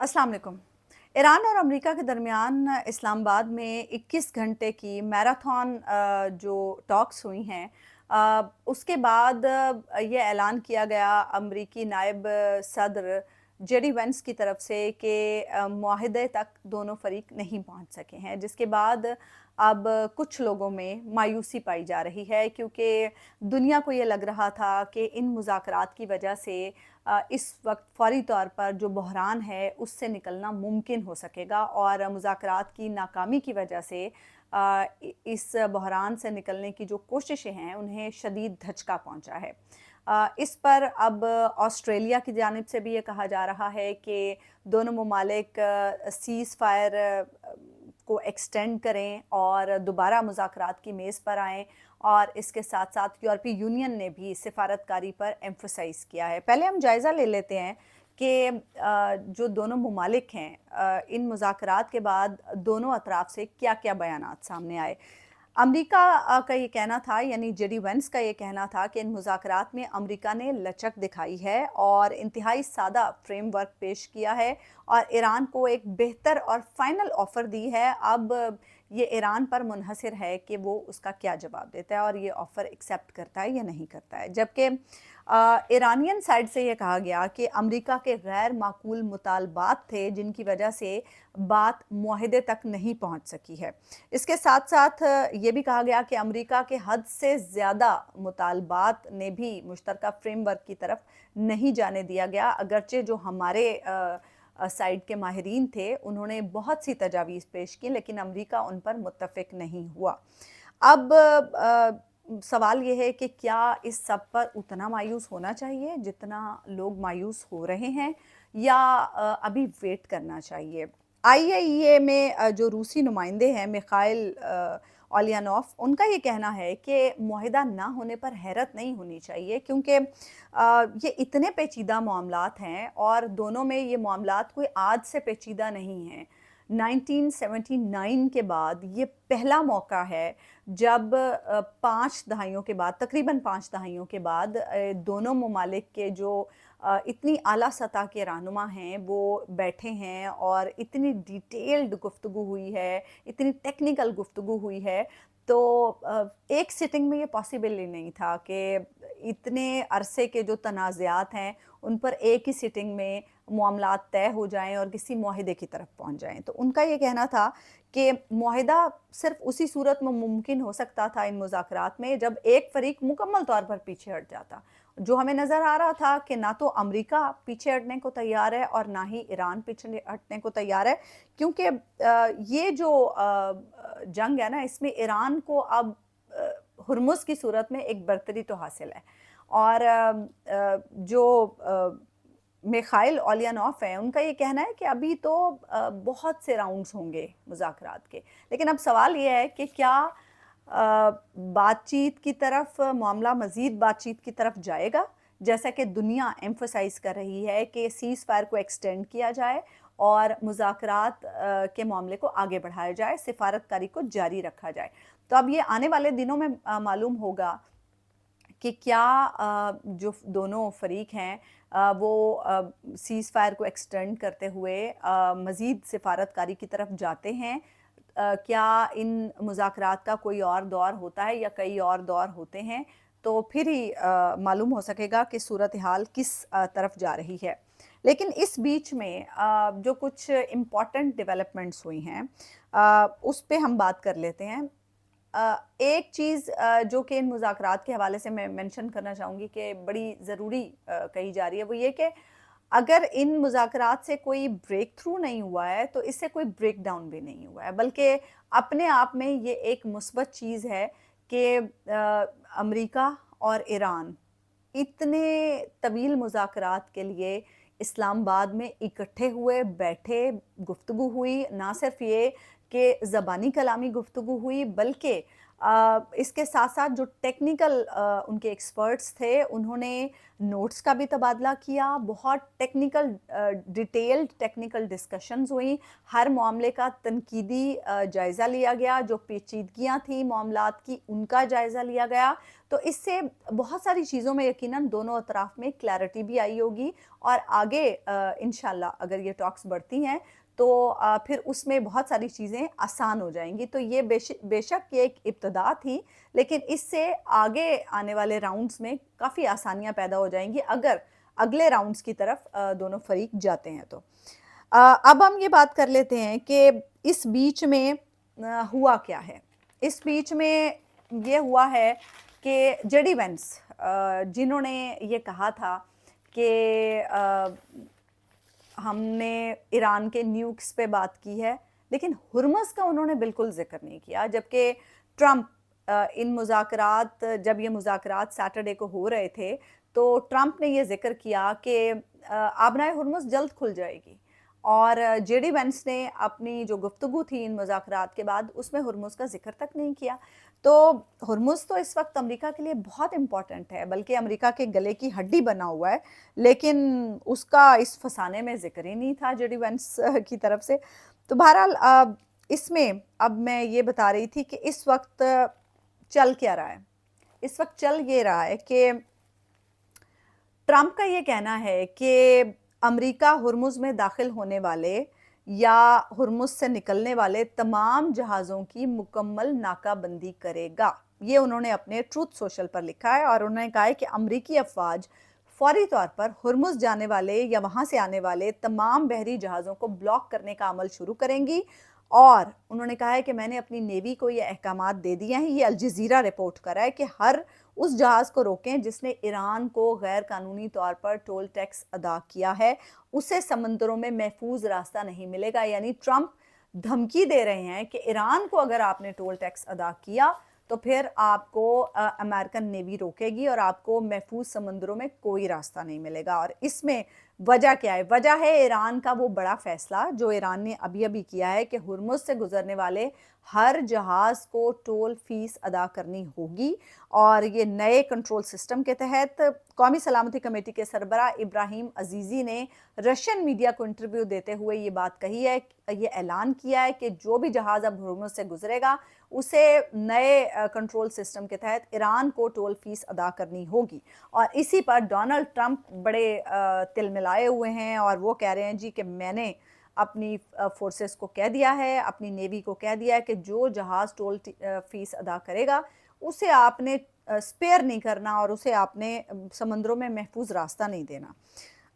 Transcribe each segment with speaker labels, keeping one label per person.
Speaker 1: अस्सलाम वालेकुम। ईरान और अमेरिका के दरमियान इस्लामाबाद में 21 घंटे की मैराथन जो टॉक्स हुई हैं, उसके बाद ये ऐलान किया गया अमरीकी नायब सदर जेडी वेंस की तरफ से कि मुआहदे तक दोनों फरीक नहीं पहुंच सके हैं, जिसके बाद अब कुछ लोगों में मायूसी पाई जा रही है, क्योंकि दुनिया को ये लग रहा था कि इन मुज़ाकरात की वजह से इस वक्त फ़ौरी तौर पर जो बहरान है उससे निकलना मुमकिन हो सकेगा, और मुज़ाकरात की नाकामी की वजह से इस बहरान से निकलने की जो कोशिशें हैं उन्हें शदीद धचका पहुंचा है। इस पर अब ऑस्ट्रेलिया की जानिब से भी ये कहा जा रहा है कि दोनों ममालिक सीज़ फायर को एक्सटेंड करें और दोबारा मुज़ाकरात की मेज़ पर आएँ, और इसके साथ साथ यूरोपीय यूनियन ने भी सिफारतकारी पर एम्फसाइज़ किया है। पहले हम जायज़ा ले लेते हैं कि जो दोनों ममालिक हैं, इन मुज़ाकरात के बाद दोनों अतराफ़ से क्या-क्या बयानात सामने आए। अमेरिका का ये कहना था, यानी जेडी वेंस का ये कहना था कि इन मुज़ाकरात में अमेरिका ने लचक दिखाई है और इंतहाई सादा फ्रेमवर्क पेश किया है और ईरान को एक बेहतर और फाइनल ऑफ़र दी है। अब ये ईरान पर मुनहसर है कि वो उसका क्या जवाब देता है और ये ऑफ़र एक्सेप्ट करता है या नहीं करता है। जबकि ईरानियन साइड से ये कहा गया कि अमेरिका के गैर माकूल मुतालबात थे जिनकी वजह से बात मुआहदे तक नहीं पहुंच सकी है। इसके साथ साथ ये भी कहा गया कि अमेरिका के हद से ज़्यादा मुतालबात ने भी मुश्तरका फ्रेमवर्क की तरफ नहीं जाने दिया गया, अगरचे जो हमारे साइड के माहिरीन थे उन्होंने बहुत सी तजावीज़ पेश की, लेकिन अमेरिका उन पर मुत्तफ़िक नहीं हुआ। अब सवाल ये है कि क्या इस सब पर उतना मायूस होना चाहिए जितना लोग मायूस हो रहे हैं, या अभी वेट करना चाहिए? आईएईए में जो रूसी नुमाइंदे हैं मिखाइल ओलियानोफ, उनका ये कहना है कि मुआहिदा ना होने पर हैरत नहीं होनी चाहिए, क्योंकि ये इतने पेचीदा मामलात हैं और दोनों में ये मामलात कोई आज से पेचीदा नहीं हैं। 1979 के बाद ये पहला मौका है जब 5 दहाइयों के बाद, तकरीबन 5 दहाइयों के बाद, दोनों ममालिक के जो इतनी आला सतह के रहनुमा हैं वो बैठे हैं और इतनी डिटेल्ड गुफ्तगू हुई है, इतनी टेक्निकल गुफ्तगू हुई है। तो एक सिटिंग में ये पॉसिबल ही नहीं था कि इतने अरसे के जो तनाज़ात हैं उन पर एक ही सिटिंग में मामलात तय हो जाएं और किसी मुआहिदे की तरफ पहुंच जाएं। तो उनका ये कहना था कि मुआहिदा सिर्फ उसी सूरत में मुमकिन हो सकता था इन मुज़ाकरात में जब एक फरीक मुकम्मल तौर पर पीछे हट जाता। जो हमें नज़र आ रहा था कि ना तो अमेरिका पीछे हटने को तैयार है और ना ही ईरान पीछे हटने को तैयार है, क्योंकि ये जो जंग है ना, इसमें ईरान को अब हुर्मुज़ की सूरत में एक बर्तरी तो हासिल है। और जो मिखाइल ओलियानोफ हैं, उनका ये कहना है कि अभी तो बहुत से राउंड्स होंगे मुज़ाकरात के। लेकिन अब सवाल ये है कि क्या बातचीत की तरफ, मामला मज़ीद बातचीत की तरफ जाएगा, जैसा कि दुनिया एम्फसाइज़ कर रही है कि सीज़ फायर को एक्सटेंड किया जाए और मुज़ाकरात के मामले को आगे बढ़ाया जाए, सिफारतकारी को जारी रखा जाए। तो अब ये आने वाले दिनों में मालूम होगा कि क्या जो दोनों फरीक हैं वो सीज़ फायर को एक्सटेंड करते हुए मज़ीद सिफारतकारी की तरफ जाते हैं। क्या इन मुज़ाकरात का कोई और दौर होता है या कई और दौर होते हैं, तो फिर ही मालूम हो सकेगा कि सूरत हाल किस तरफ जा रही है। लेकिन इस बीच में जो कुछ इम्पॉर्टेंट डेवलपमेंट्स हुई हैं, उस पे हम बात कर लेते हैं। एक चीज़ जो कि इन मुज़ाकरात के हवाले से मैं मेंशन करना चाहूँगी कि बड़ी ज़रूरी कही जा रही है, वो ये कि अगर इन मुज़ाकरात से कोई ब्रेक थ्रू नहीं हुआ है, तो इससे कोई ब्रेक डाउन भी नहीं हुआ है, बल्कि अपने आप में ये एक मुस्बत चीज़ है कि अमेरिका और ईरान इतने तवील मुज़ाकरात के लिए इस्लामाबाद में इकट्ठे हुए, बैठे, गुफ्तगू हुई। ना सिर्फ ये कि ज़बानी कलामी गुफ्तगू हुई, बल्कि इसके साथ-साथ जो टेक्निकल उनके एक्सपर्ट्स थे, उन्होंने नोट्स का भी तबादला किया। बहुत टेक्निकल डिटेल्ड टेक्निकल डिस्कशंस हुई। हर मामले का तनकीदी जायज़ा लिया गया। जो पेचीदगियाँ थी मामलात की, उनका जायज़ा लिया गया। تو اس سے بہت ساری چیزوں میں یقیناً دونوں اطراف میں کلیئرٹی بھی آئی ہوگی، اور آگے انشاءاللہ اگر یہ ٹاکس بڑھتی ہیں تو پھر اس میں بہت ساری چیزیں آسان ہو جائیں گی. تو یہ بے شک یہ ایک ابتدا تھی، لیکن اس سے آگے آنے والے راؤنڈز میں کافی آسانیاں پیدا ہو جائیں گی اگر اگلے راؤنڈز کی طرف دونوں فریق جاتے ہیں. تو اب ہم یہ بات کر لیتے ہیں کہ اس بیچ میں ہوا کیا ہے. اس بیچ میں یہ ہوا ہے کہ جے ڈی وینس جنہوں نے یہ کہا تھا کہ ہم نے ایران کے نیوکس پہ بات کی ہے، لیکن ہرمز کا انہوں نے بالکل ذکر نہیں کیا، جبکہ ٹرمپ ان مذاکرات، جب یہ مذاکرات سیٹرڈے کو ہو رہے تھے تو ٹرمپ نے یہ ذکر کیا کہ آبنائے ہرمز جلد کھل جائے گی، اور جے ڈی وینس نے اپنی جو گفتگو تھی ان مذاکرات کے بعد اس میں ہرمز کا ذکر تک نہیں کیا. تو ہرمز تو اس وقت امریکہ کے لیے بہت امپورٹنٹ ہے، بلکہ امریکہ کے گلے کی ہڈی بنا ہوا ہے، لیکن اس کا اس فسانے میں ذکر ہی نہیں تھا جے ڈی وینس کی طرف سے. تو بہرحال اس میں اب میں یہ بتا رہی تھی کہ اس وقت چل کیا رہا ہے. اس وقت چل یہ رہا ہے کہ ٹرمپ کا یہ کہنا ہے کہ امریکہ ہرمز میں داخل ہونے والے یا ہرمز سے نکلنے والے تمام جہازوں کی مکمل ناکہ بندی کرے گا. یہ انہوں نے اپنے ٹروتھ سوشل پر لکھا ہے، اور انہوں نے کہا ہے کہ امریکی افواج فوری طور پر ہرمز جانے والے یا وہاں سے آنے والے تمام بحری جہازوں کو بلاک کرنے کا عمل شروع کریں گی. اور انہوں نے کہا ہے کہ میں نے اپنی نیوی کو یہ احکامات دے دیے ہیں. یہ الجزیرہ رپورٹ کر رہا ہے کہ ہر اس جہاز کو روکیں جس نے ایران کو غیر قانونی طور پر ٹول ٹیکس ادا کیا ہے، اسے سمندروں میں محفوظ راستہ نہیں ملے گا. یعنی ٹرمپ دھمکی دے رہے ہیں کہ ایران کو اگر آپ نے ٹول ٹیکس ادا کیا تو پھر آپ کو امریکن نیوی روکے گی اور آپ کو محفوظ سمندروں میں کوئی راستہ نہیں ملے گا. اور اس میں وجہ کیا ہے؟ وجہ ہے ایران کا وہ بڑا فیصلہ جو ایران نے ابھی کیا ہے کہ ہرمز سے گزرنے والے ہر جہاز کو ٹول فیس ادا کرنی ہوگی. اور یہ نئے کنٹرول سسٹم کے تحت قومی سلامتی کمیٹی کے سربراہ ابراہیم عزیزی نے رشین میڈیا کو انٹرویو دیتے ہوئے یہ بات کہی ہے، یہ اعلان کیا ہے کہ جو بھی جہاز اب ہرمز سے گزرے گا اسے نئے کنٹرول سسٹم کے تحت ایران کو ٹول فیس ادا کرنی ہوگی. اور اسی پر ڈونلڈ ٹرمپ بڑے تل ملائے ہوئے ہیں، اور وہ کہہ رہے ہیں جی کہ میں نے اپنی فورسز کو کہہ دیا ہے، اپنی نیوی کو کہہ دیا ہے کہ جو جہاز ٹول فیس ادا کرے گا اسے آپ نے سپیئر نہیں کرنا اور اسے آپ نے سمندروں میں محفوظ راستہ نہیں دینا.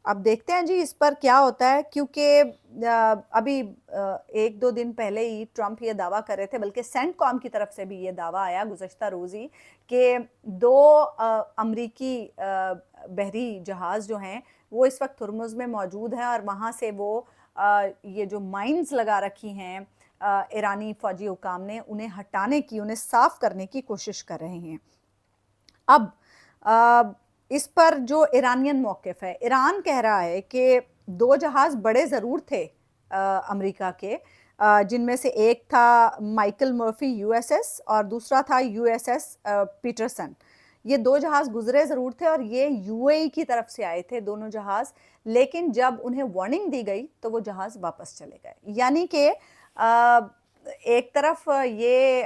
Speaker 1: اب دیکھتے ہیں جی اس پر کیا ہوتا ہے، کیونکہ ابھی ایک دو دن پہلے ہی ٹرمپ یہ دعویٰ کر رہے تھے، بلکہ سینٹ کام کی طرف سے بھی یہ دعویٰ آیا گزشتہ روزی کہ 2 امریکی بحری جہاز جو ہیں وہ اس وقت ہرمز میں موجود ہیں، اور وہاں سے وہ یہ جو مائنز لگا رکھی ہیں ایرانی فوجی حکام نے انہیں ہٹانے کی، انہیں صاف کرنے کی کوشش کر رہے ہیں. اب اس پر جو ایرانین موقف ہے، ایران کہہ رہا ہے کہ 2 جہاز بڑے ضرور تھے امریکہ کے، جن میں سے ایک تھا Michael Murphy U S S اور دوسرا تھا یو ایس ایس پیٹرسن. یہ 2 جہاز گزرے ضرور تھے اور یہ یو اے ای کی طرف سے آئے تھے دونوں جہاز، لیکن جب انہیں وارننگ دی گئی تو وہ جہاز واپس چلے گئے. یعنی کہ ایک طرف یہ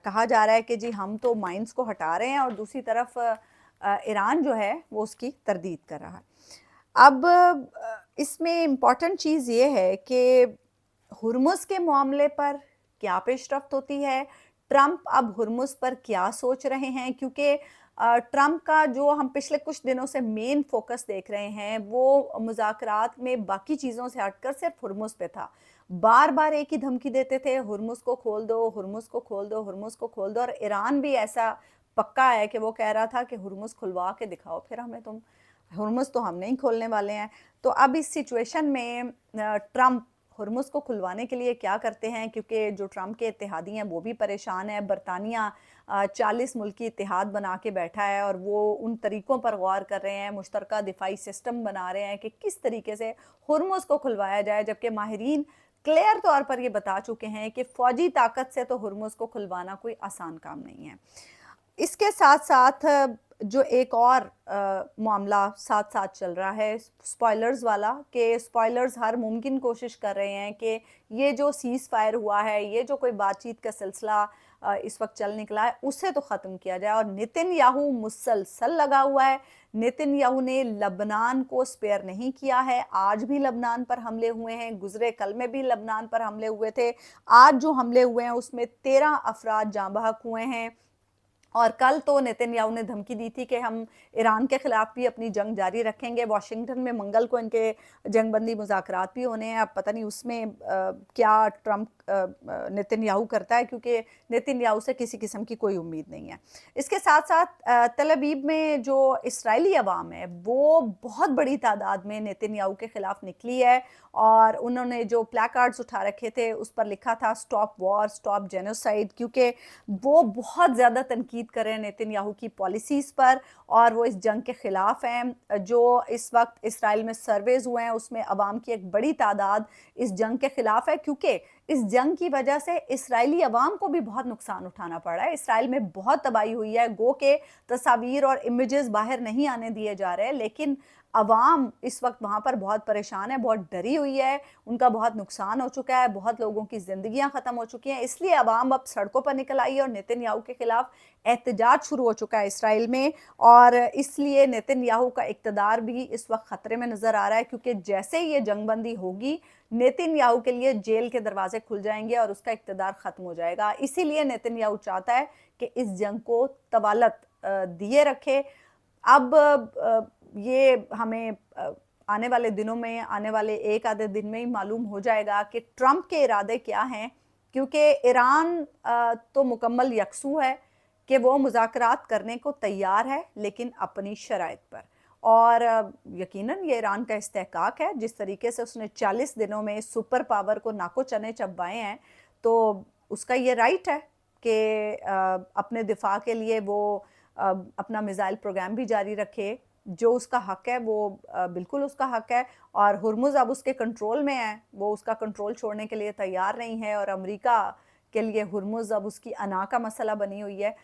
Speaker 1: کہا جا رہا ہے کہ جی ہم تو مائنز کو ہٹا رہے ہیں، اور دوسری طرف ایران جو ہے وہ اس کی تردید کر رہا ہے. اب اس میں امپورٹنٹ چیز یہ ہے کہ ہرمز کے معاملے پر کیا پیش رفت ہوتی ہے، ٹرمپ اب ہرمز پر کیا سوچ رہے ہیں، کیونکہ ٹرمپ کا جو ہم پچھلے کچھ دنوں سے مین فوکس دیکھ رہے ہیں وہ مذاکرات میں باقی چیزوں سے ہٹ کر صرف ہرمز پہ تھا. بار بار ایک ہی دھمکی دیتے تھے، ہرمز کو کھول دو، ہرمز کو کھول دو، ہرمز کو کھول دو. اور ایران بھی ایسا پکا ہے کہ وہ کہہ رہا تھا کہ ہرمز کھلوا کے دکھاؤ پھر ہمیں، تم ہرمز تو ہم نہیں کھولنے والے ہیں. تو اب اس سچویشن میں ٹرمپ ہرمز کو کھلوانے کے لیے کیا کرتے ہیں، کیونکہ جو ٹرمپ کے اتحادی ہیں وہ بھی پریشان ہیں. برطانیہ 40 ملکی اتحاد بنا کے بیٹھا ہے اور وہ ان طریقوں پر غور کر رہے ہیں، مشترکہ دفاعی سسٹم بنا رہے ہیں کہ کس طریقے سے ہرمز کو کھلوایا جائے، جبکہ ماہرین کلیئر طور پر یہ بتا چکے ہیں کہ فوجی طاقت سے تو ہرمز کو کھلوانا کوئی آسان کام نہیں ہے. اس کے ساتھ ساتھ जो एक और मामला साथ साथ चल रहा है स्पॉयलर्स वाला, कि स्पॉयलर्स हर मुमकिन कोशिश कर रहे हैं कि ये जो सीज़ फायर हुआ है, ये जो कोई बातचीत का सिलसिला इस वक्त चल निकला है, उसे तो ख़त्म किया जाए। और नेतन्याहू मुसलसल लगा हुआ है। नेतन्याहू ने लबनान को स्पेयर नहीं किया है। आज भी लबनान पर हमले हुए हैं, गुजरे कल में भी लबनान पर हमले हुए थे। आज जो हमले हुए हैं उसमें 13 अफराद जाँ बहक हुए हैं। और कल तो नेतन्याहू ने धमकी दी थी कि हम ईरान के खिलाफ भी अपनी जंग जारी रखेंगे। वाशिंगटन में मंगल को इनके जंगबंदी मुज़ाकरात भी होने हैं। अब पता नहीं उसमें क्या ट्रंप नेतन्याहू करता है, क्योंकि नेतन्याहू से किसी किस्म की कोई उम्मीद नहीं है। इसके साथ साथ तल अवीव में जो इस्राएली अवाम है वो बहुत बड़ी तादाद में नेतन्याहू के खिलाफ निकली है, और उन्होंने जो प्लेकार्ड्स उठा रखे थे उस पर लिखा था स्टॉप वॉर, स्टॉप जेनोसाइड, क्योंकि वो बहुत ज़्यादा तनकीद कर रहे हैं नेतन्याहू की पॉलिसीज़ पर, और वो इस जंग के ख़िलाफ़ हैं। जो इस वक्त इसराइल में सर्वेज़ हुए हैं उसमें अवाम की एक बड़ी तादाद इस जंग के ख़िलाफ़ है, क्योंकि इस जंग की वजह से इसराइली अवाम को भी बहुत नुकसान उठाना पड़ रहा है। इसराइल में बहुत तबाही हुई है, गो के तस्वीर और इमेजेस बाहर नहीं आने दिए जा रहे, लेकिन अवाम इस वक्त वहाँ पर बहुत परेशान है, बहुत डरी हुई है, उनका बहुत नुकसान हो चुका है, बहुत लोगों की ज़िंदगियाँ ख़त्म हो चुकी हैं। इसलिए अवाम अब सड़कों पर निकल आई है और नेतन्याहू के खिलाफ एहतजाज शुरू हो चुका है इसराइल में। और इसलिए नेतन्याहू का इक़्तिदार भी इस वक्त ख़तरे में नज़र आ रहा है, क्योंकि जैसे ही ये जंगबंदी होगी नेतन्याहू के लिए जेल के दरवाजे खुल जाएंगे और उसका इक़्तिदार ख़त्म हो जाएगा। इसीलिए नेतन्याहू चाहता है कि इस जंग को तवालत दिए रखे। अब ये हमें आने वाले दिनों में, आने वाले एक आधे दिन में ही मालूम हो जाएगा कि ट्रंप के इरादे क्या हैं, क्योंकि ईरान तो मुकम्मल यकसू है कि वो मुज़ाकरात करने को तैयार है, लेकिन अपनी शराइत पर। और यकीनन ये ईरान का इस्तेहकाक है, जिस तरीके से उसने 40 दिनों में सुपर पावर को नाको चने चबाए हैं, तो उसका ये राइट है कि अपने दिफा के लिए वो अपना मिसाइल प्रोग्राम भी जारी रखे। जो उसका हक है वो बिल्कुल उसका हक है, और हुर्मुज़ अब उसके कंट्रोल में है, वो उसका कंट्रोल छोड़ने के लिए तैयार नहीं है। और अमेरिका के लिए हुर्मुज़ अब उसकी अना का मसला बनी हुई है।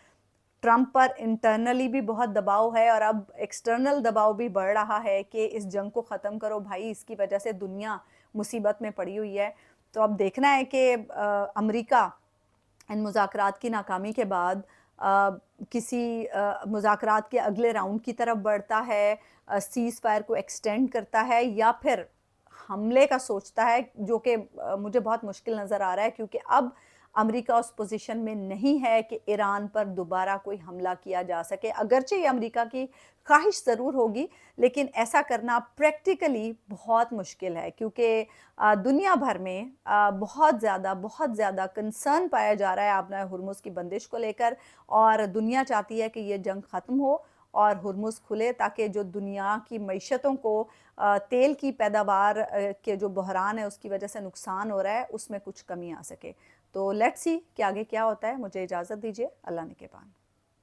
Speaker 1: ट्रंप पर इंटरनली भी बहुत दबाव है, और अब एक्सटर्नल दबाव भी बढ़ रहा है कि इस जंग को ख़त्म करो भाई, इसकी वजह से दुनिया मुसीबत में पड़ी हुई है। तो अब देखना है कि अमेरिका इन मुज़ाकरात की नाकामी के बाद किसी मुज़ाकरात के अगले राउंड की तरफ बढ़ता है, सीज़ फायर को एक्सटेंड करता है, या फिर हमले का सोचता है, जो कि मुझे बहुत मुश्किल नज़र आ रहा है, क्योंकि अब अमेरिका उस पोजीशन में नहीं है कि ईरान पर दोबारा कोई हमला किया जा सके। अगरचे ये अमेरिका की ख्वाहिश ज़रूर होगी, लेकिन ऐसा करना प्रैक्टिकली बहुत मुश्किल है, क्योंकि दुनिया भर में बहुत ज़्यादा कंसर्न पाया जा रहा है आपने हुर्मुज़ की बंदिश को लेकर, और दुनिया चाहती है कि ये जंग ख़त्म हो और हुर्मुज़ खुले, ताकि जो दुनिया की मईशतों को तेल की पैदावार के जो बहरान है उसकी वजह से नुकसान हो रहा है, उसमें कुछ कमी आ सके। तो लेट्स सी कि आगे क्या होता है। मुझे इजाज़त दीजिए। अल्लाह निगहबान।